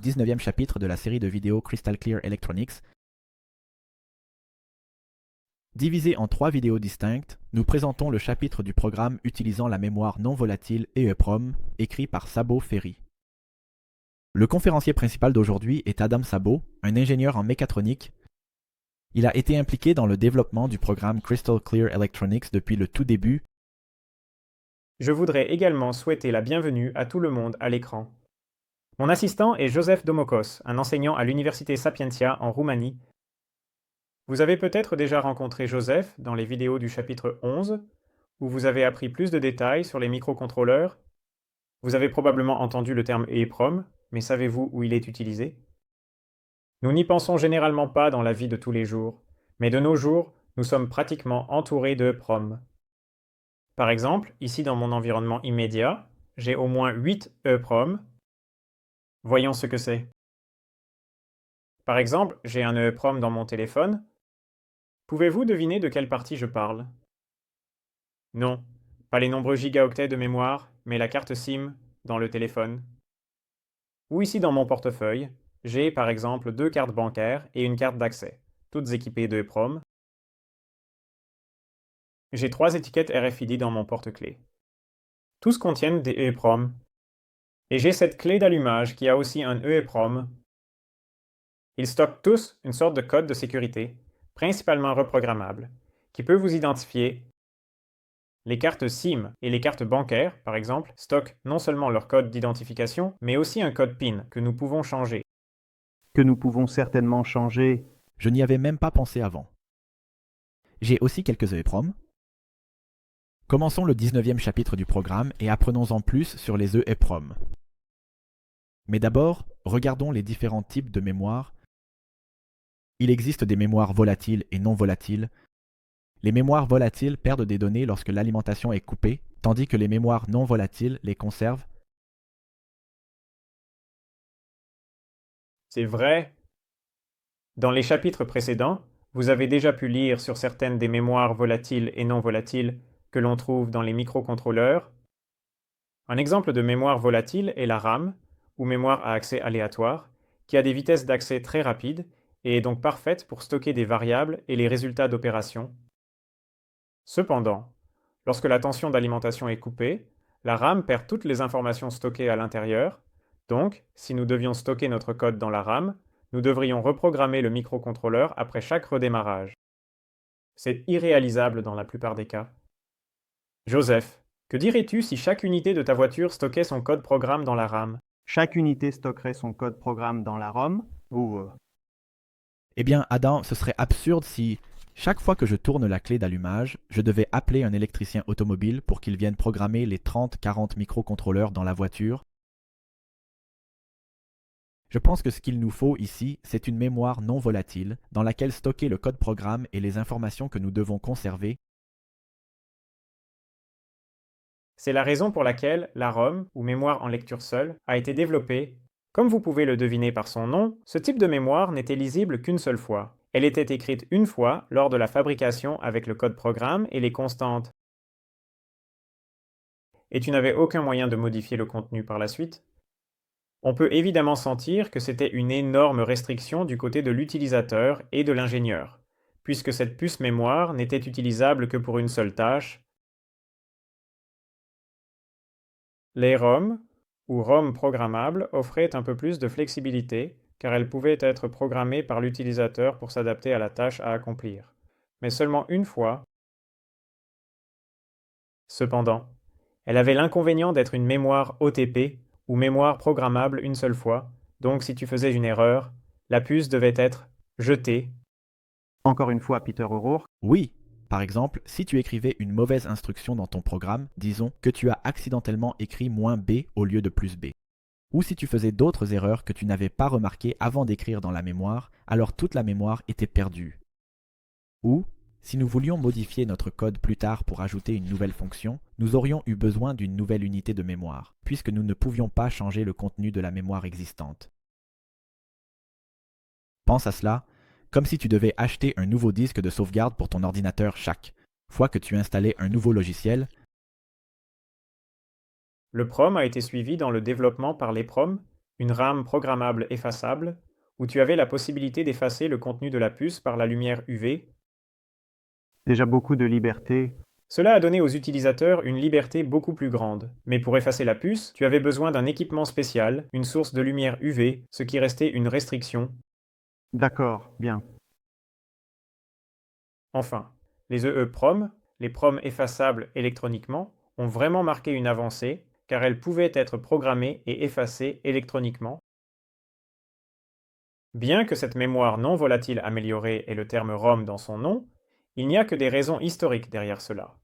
19e chapitre de la série de vidéos Crystal Clear Electronics. Divisé en 3 vidéos distinctes, nous présentons le chapitre du programme utilisant la mémoire non volatile EEPROM, écrit par Sabo Ferry. Le conférencier principal d'aujourd'hui est Adam Sabo, un ingénieur en mécatronique. Il a été impliqué dans le développement du programme Crystal Clear Electronics depuis le tout début. Je voudrais également souhaiter la bienvenue à tout le monde à l'écran. Mon assistant est Joseph Domokos, un enseignant à l'Université Sapientia en Roumanie. Vous avez peut-être déjà rencontré Joseph dans les vidéos du chapitre 11, où vous avez appris plus de détails sur les microcontrôleurs. Vous avez probablement entendu le terme EEPROM, mais savez-vous où il est utilisé? Nous n'y pensons généralement pas dans la vie de tous les jours, mais de nos jours, nous sommes pratiquement entourés d'EEPROM. Par exemple, ici dans mon environnement immédiat, j'ai au moins 8 EEPROM. Voyons ce que c'est. Par exemple, j'ai un EEPROM dans mon téléphone. Pouvez-vous deviner de quelle partie je parle? Non, pas les nombreux gigaoctets de mémoire, mais la carte SIM dans le téléphone. Ou ici dans mon portefeuille, j'ai par exemple 2 cartes bancaires et une carte d'accès, toutes équipées d'EEPROM. J'ai 3 étiquettes RFID dans mon porte-clés. Tous contiennent des EEPROM. Et j'ai cette clé d'allumage qui a aussi un EEPROM. Ils stockent tous une sorte de code de sécurité, principalement reprogrammable, qui peut vous identifier. Les cartes SIM et les cartes bancaires, par exemple, stockent non seulement leur code d'identification, mais aussi un code PIN que nous pouvons changer. Que nous pouvons certainement changer. Je n'y avais même pas pensé avant. J'ai aussi quelques EEPROM. Commençons le 19e chapitre du programme et apprenons-en plus sur les EEPROM. Mais d'abord, regardons les différents types de mémoire. Il existe des mémoires volatiles et non volatiles. Les mémoires volatiles perdent des données lorsque l'alimentation est coupée, tandis que les mémoires non volatiles les conservent. C'est vrai. Dans les chapitres précédents, vous avez déjà pu lire sur certaines des mémoires volatiles et non volatiles que l'on trouve dans les microcontrôleurs. Un exemple de mémoire volatile est la RAM, ou mémoire à accès aléatoire, qui a des vitesses d'accès très rapides et est donc parfaite pour stocker des variables et les résultats d'opérations. Cependant, lorsque la tension d'alimentation est coupée, la RAM perd toutes les informations stockées à l'intérieur. Donc, si nous devions stocker notre code dans la RAM, nous devrions reprogrammer le microcontrôleur après chaque redémarrage. C'est irréalisable dans la plupart des cas. Joseph, que dirais-tu si chaque unité de ta voiture stockait son code programme dans la RAM? Chaque unité stockerait son code programme dans la ROM ou... Eh bien, Adam, ce serait absurde si, chaque fois que je tourne la clé d'allumage, je devais appeler un électricien automobile pour qu'il vienne programmer les 30-40 microcontrôleurs dans la voiture. Je pense que ce qu'il nous faut ici, c'est une mémoire non volatile, dans laquelle stocker le code programme et les informations que nous devons conserver. C'est la raison pour laquelle la ROM, ou mémoire en lecture seule, a été développée. Comme vous pouvez le deviner par son nom, ce type de mémoire n'était lisible qu'une seule fois. Elle était écrite une fois lors de la fabrication avec le code programme et les constantes. Et tu n'avais aucun moyen de modifier le contenu par la suite. On peut évidemment sentir que c'était une énorme restriction du côté de l'utilisateur et de l'ingénieur, puisque cette puce mémoire n'était utilisable que pour une seule tâche. Les ROM, ou ROM programmables, offraient un peu plus de flexibilité, car elles pouvaient être programmées par l'utilisateur pour s'adapter à la tâche à accomplir, mais seulement une fois. Cependant, elle avait l'inconvénient d'être une mémoire OTP, ou mémoire programmable une seule fois, donc si tu faisais une erreur, la puce devait être jetée. Encore une fois, Peter O'Rourke. Oui, par exemple, si tu écrivais une mauvaise instruction dans ton programme, disons que tu as accidentellement écrit "-b" au lieu de "+b". Ou si tu faisais d'autres erreurs que tu n'avais pas remarquées avant d'écrire dans la mémoire, alors toute la mémoire était perdue. Ou, si nous voulions modifier notre code plus tard pour ajouter une nouvelle fonction, nous aurions eu besoin d'une nouvelle unité de mémoire, puisque nous ne pouvions pas changer le contenu de la mémoire existante. Pense à cela, comme si tu devais acheter un nouveau disque de sauvegarde pour ton ordinateur chaque fois que tu installais un nouveau logiciel. Le PROM a été suivi dans le développement par l'EPROM, une RAM programmable effaçable, où tu avais la possibilité d'effacer le contenu de la puce par la lumière UV. Déjà beaucoup de liberté. Cela a donné aux utilisateurs une liberté beaucoup plus grande. Mais pour effacer la puce, tu avais besoin d'un équipement spécial, une source de lumière UV, ce qui restait une restriction. D'accord, bien. Enfin, les EEPROM, les PROM effaçables électroniquement, ont vraiment marqué une avancée, car elles pouvaient être programmées et effacées électroniquement. Bien que cette mémoire non volatile améliorée ait le terme ROM dans son nom, il n'y a que des raisons historiques derrière cela.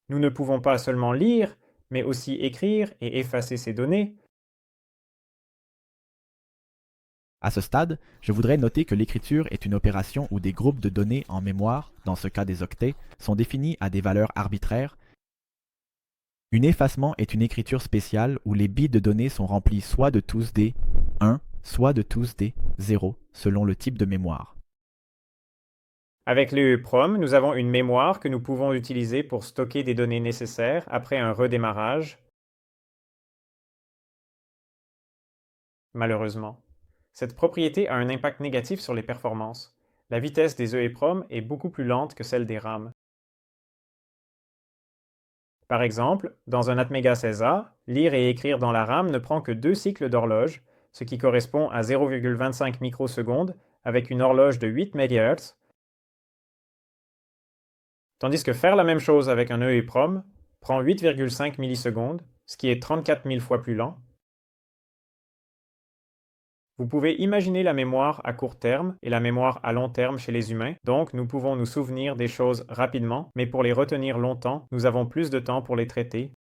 Nous ne pouvons pas seulement lire, mais aussi écrire et effacer ces données. À ce stade, je voudrais noter que l'écriture est une opération où des groupes de données en mémoire, dans ce cas des octets, sont définis à des valeurs arbitraires. Un effacement est une écriture spéciale où les bits de données sont remplis soit de tous des 1, soit de tous des 0, selon le type de mémoire. Avec l'EEPROM, nous avons une mémoire que nous pouvons utiliser pour stocker des données nécessaires après un redémarrage. Malheureusement, cette propriété a un impact négatif sur les performances. La vitesse des EEPROM est beaucoup plus lente que celle des RAM. Par exemple, dans un Atmega 16A, lire et écrire dans la RAM ne prend que 2 cycles d'horloge, ce qui correspond à 0,25 microsecondes avec une horloge de 8 MHz, tandis que faire la même chose avec un EEPROM prend 8,5 millisecondes, ce qui est 34 000 fois plus lent. Vous pouvez imaginer la mémoire à court terme et la mémoire à long terme chez les humains, donc nous pouvons nous souvenir des choses rapidement, mais pour les retenir longtemps, nous avons plus de temps pour les traiter.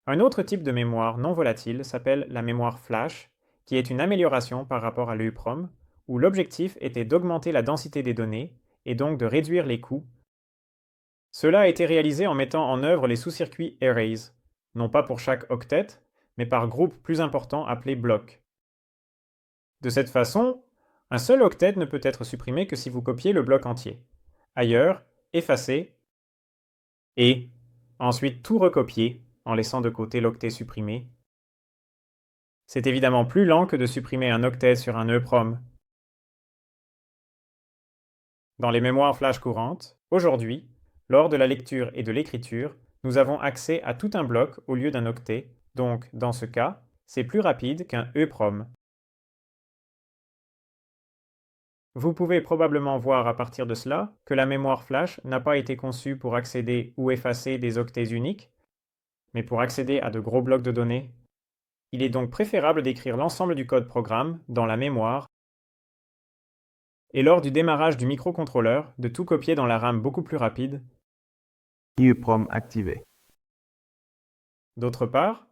Un autre type de mémoire non volatile s'appelle la mémoire flash, qui est une amélioration par rapport à l'EEPROM, où l'objectif était d'augmenter la densité des données et donc de réduire les coûts. Cela a été réalisé en mettant en œuvre les sous-circuits arrays, non pas pour chaque octet, mais par groupe plus important appelé bloc. De cette façon, un seul octet ne peut être supprimé que si vous copiez le bloc entier. Ailleurs, effacez et ensuite tout recopier en laissant de côté l'octet supprimé. C'est évidemment plus lent que de supprimer un octet sur un EEPROM. Dans les mémoires flash courantes, aujourd'hui, lors de la lecture et de l'écriture, nous avons accès à tout un bloc au lieu d'un octet, donc dans ce cas, c'est plus rapide qu'un EEPROM. Vous pouvez probablement voir à partir de cela que la mémoire flash n'a pas été conçue pour accéder ou effacer des octets uniques, mais pour accéder à de gros blocs de données. Il est donc préférable d'écrire l'ensemble du code programme dans la mémoire et lors du démarrage du microcontrôleur, de tout copier dans la RAM beaucoup plus rapide. EEPROM activé. D'autre part,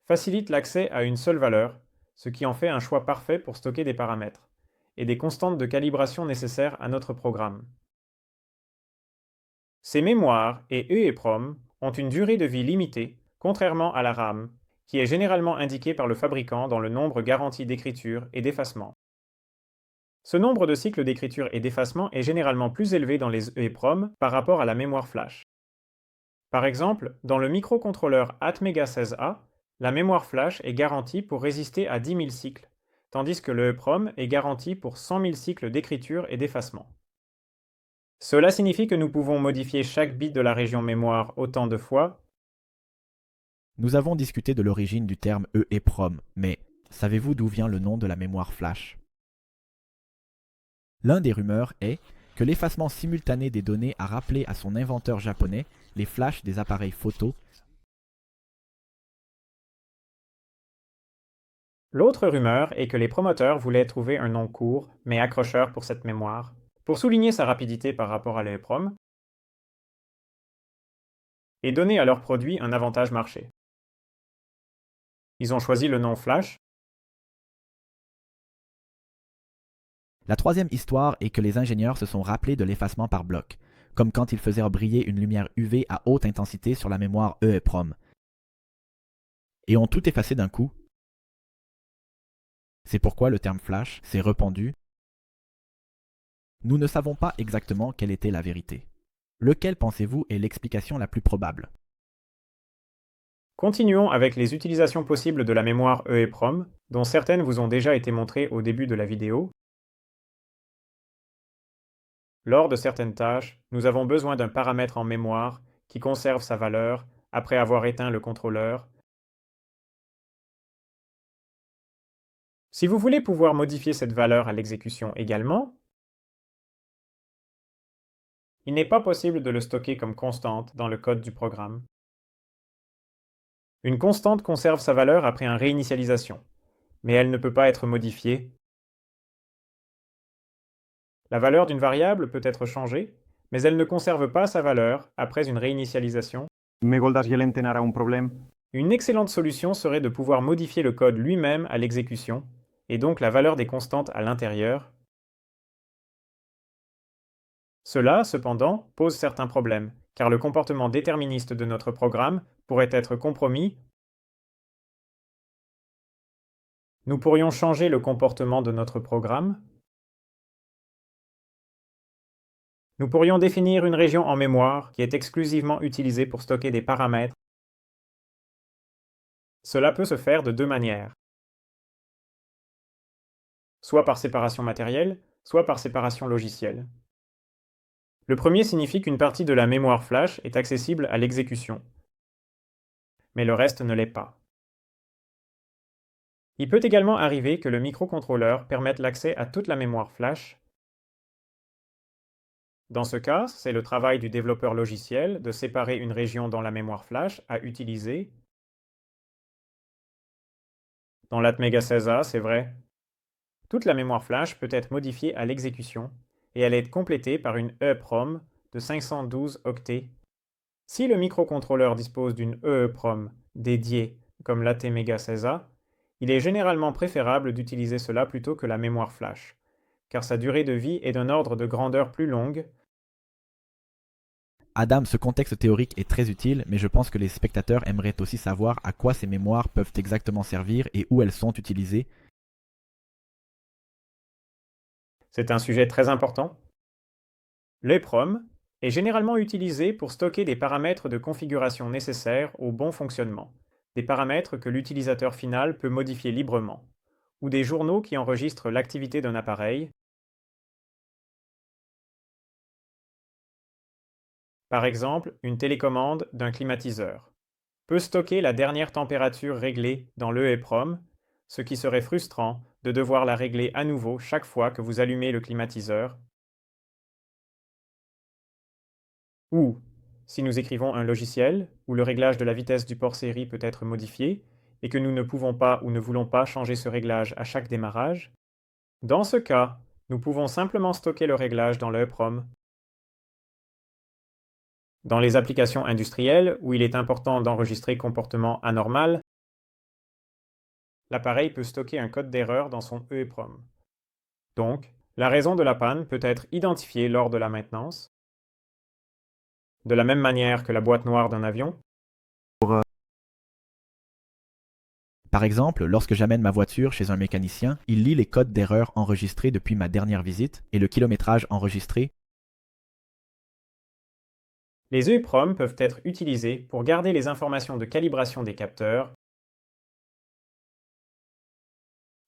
facilite l'accès à une seule valeur, ce qui en fait un choix parfait pour stocker des paramètres, et des constantes de calibration nécessaires à notre programme. Ces mémoires et EEPROM ont une durée de vie limitée, contrairement à la RAM, qui est généralement indiquée par le fabricant dans le nombre garanti d'écriture et d'effacement. Ce nombre de cycles d'écriture et d'effacement est généralement plus élevé dans les EEPROM par rapport à la mémoire flash. Par exemple, dans le microcontrôleur Atmega 16A, la mémoire flash est garantie pour résister à 10 000 cycles, tandis que l'EEPROM est garanti pour 100 000 cycles d'écriture et d'effacement. Cela signifie que nous pouvons modifier chaque bit de la région mémoire autant de fois. Nous avons discuté de l'origine du terme EEPROM, mais savez-vous d'où vient le nom de la mémoire flash? L'un des rumeurs est que l'effacement simultané des données a rappelé à son inventeur japonais les flashs des appareils photo. L'autre rumeur est que les promoteurs voulaient trouver un nom court, mais accrocheur pour cette mémoire, pour souligner sa rapidité par rapport à l'EEPROM, et donner à leur produit un avantage marché. Ils ont choisi le nom Flash. La troisième histoire est que les ingénieurs se sont rappelés de l'effacement par bloc, comme quand ils faisaient briller une lumière UV à haute intensité sur la mémoire EEPROM, et ont tout effacé d'un coup. C'est pourquoi le terme flash s'est répandu. Nous ne savons pas exactement quelle était la vérité. Lequel pensez-vous est l'explication la plus probable? Continuons avec les utilisations possibles de la mémoire EEPROM, dont certaines vous ont déjà été montrées au début de la vidéo. Lors de certaines tâches, nous avons besoin d'un paramètre en mémoire qui conserve sa valeur après avoir éteint le contrôleur. Si vous voulez pouvoir modifier cette valeur à l'exécution également, il n'est pas possible de le stocker comme constante dans le code du programme. Une constante conserve sa valeur après une réinitialisation, mais elle ne peut pas être modifiée. La valeur d'une variable peut être changée, mais elle ne conserve pas sa valeur après une réinitialisation. Megoldaz jelenten ara un problème. Une excellente solution serait de pouvoir modifier le code lui-même à l'exécution, et donc la valeur des constantes à l'intérieur. Cela, cependant, pose certains problèmes, car le comportement déterministe de notre programme pourrait être compromis. Nous pourrions changer le comportement de notre programme. Nous pourrions définir une région en mémoire qui est exclusivement utilisée pour stocker des paramètres. Cela peut se faire de deux manières. Soit par séparation matérielle, soit par séparation logicielle. Le premier signifie qu'une partie de la mémoire flash est accessible à l'exécution, mais le reste ne l'est pas. Il peut également arriver que le microcontrôleur permette l'accès à toute la mémoire flash. Dans ce cas, c'est le travail du développeur logiciel de séparer une région dans la mémoire flash à utiliser. Dans l'Atmega 16A, c'est vrai. Toute la mémoire flash peut être modifiée à l'exécution, et elle est complétée par une EEPROM de 512 octets. Si le microcontrôleur dispose d'une EEPROM dédiée comme l'Atmega 16A, il est généralement préférable d'utiliser cela plutôt que la mémoire flash, car sa durée de vie est d'un ordre de grandeur plus longue. Adam, ce contexte théorique est très utile, mais je pense que les spectateurs aimeraient aussi savoir à quoi ces mémoires peuvent exactement servir et où elles sont utilisées. C'est un sujet très important. L'EEPROM est généralement utilisé pour stocker des paramètres de configuration nécessaires au bon fonctionnement, des paramètres que l'utilisateur final peut modifier librement, ou des journaux qui enregistrent l'activité d'un appareil. Par exemple, une télécommande d'un climatiseur peut stocker la dernière température réglée dans l'EEPROM, ce qui serait frustrant de devoir la régler à nouveau chaque fois que vous allumez le climatiseur. Ou, si nous écrivons un logiciel où le réglage de la vitesse du port série peut être modifié et que nous ne pouvons pas ou ne voulons pas changer ce réglage à chaque démarrage, dans ce cas, nous pouvons simplement stocker le réglage dans l'EEPROM. Dans les applications industrielles où il est important d'enregistrer comportement anormal, l'appareil peut stocker un code d'erreur dans son EEPROM. Donc, la raison de la panne peut être identifiée lors de la maintenance, de la même manière que la boîte noire d'un avion. Par exemple, lorsque j'amène ma voiture chez un mécanicien, il lit les codes d'erreur enregistrés depuis ma dernière visite et le kilométrage enregistré. Les EEPROM peuvent être utilisés pour garder les informations de calibration des capteurs.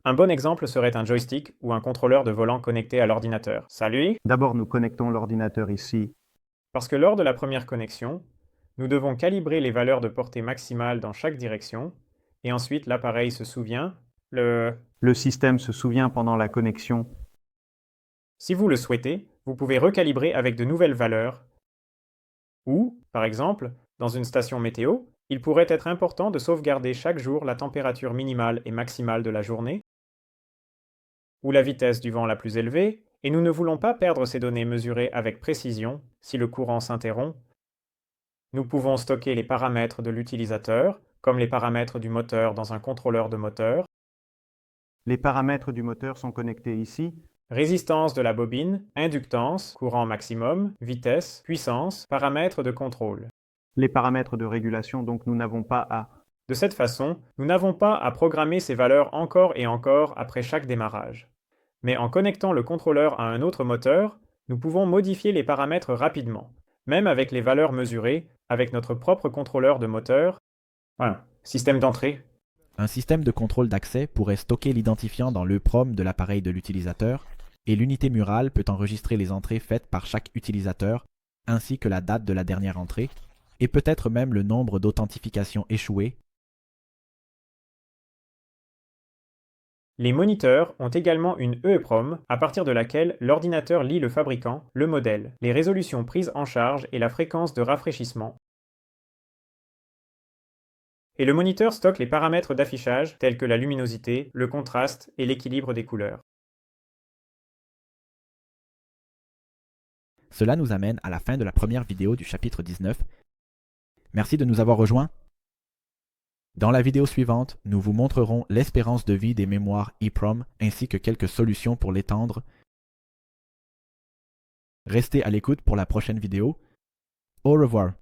Un bon exemple serait un joystick ou un contrôleur de volant connecté à l'ordinateur. Salut! D'abord, nous connectons l'ordinateur ici. Parce que lors de la première connexion, nous devons calibrer les valeurs de portée maximale dans chaque direction, et ensuite l'appareil se souvient, Le système se souvient pendant la connexion. Si vous le souhaitez, vous pouvez recalibrer avec de nouvelles valeurs. Ou, par exemple, dans une station météo, il pourrait être important de sauvegarder chaque jour la température minimale et maximale de la journée, ou la vitesse du vent la plus élevée, et nous ne voulons pas perdre ces données mesurées avec précision si le courant s'interrompt. Nous pouvons stocker les paramètres de l'utilisateur, comme les paramètres du moteur dans un contrôleur de moteur. Les paramètres du moteur sont connectés ici. Résistance de la bobine, inductance, courant maximum, vitesse, puissance, paramètres de contrôle. Les paramètres de régulation, donc nous n'avons pas à... De cette façon, nous n'avons pas à programmer ces valeurs encore et encore après chaque démarrage. Mais en connectant le contrôleur à un autre moteur, nous pouvons modifier les paramètres rapidement, même avec les valeurs mesurées, avec notre propre contrôleur de moteur. Voilà. Système d'entrée. Un système de contrôle d'accès pourrait stocker l'identifiant dans l'EEPROM de l'appareil de l'utilisateur, et l'unité murale peut enregistrer les entrées faites par chaque utilisateur, ainsi que la date de la dernière entrée, et peut-être même le nombre d'authentifications échouées. Les moniteurs ont également une EEPROM à partir de laquelle l'ordinateur lit le fabricant, le modèle, les résolutions prises en charge et la fréquence de rafraîchissement. Et le moniteur stocke les paramètres d'affichage tels que la luminosité, le contraste et l'équilibre des couleurs. Cela nous amène à la fin de la première vidéo du chapitre 19. Merci de nous avoir rejoints. Dans la vidéo suivante, nous vous montrerons l'espérance de vie des mémoires EEPROM ainsi que quelques solutions pour l'étendre. Restez à l'écoute pour la prochaine vidéo. Au revoir.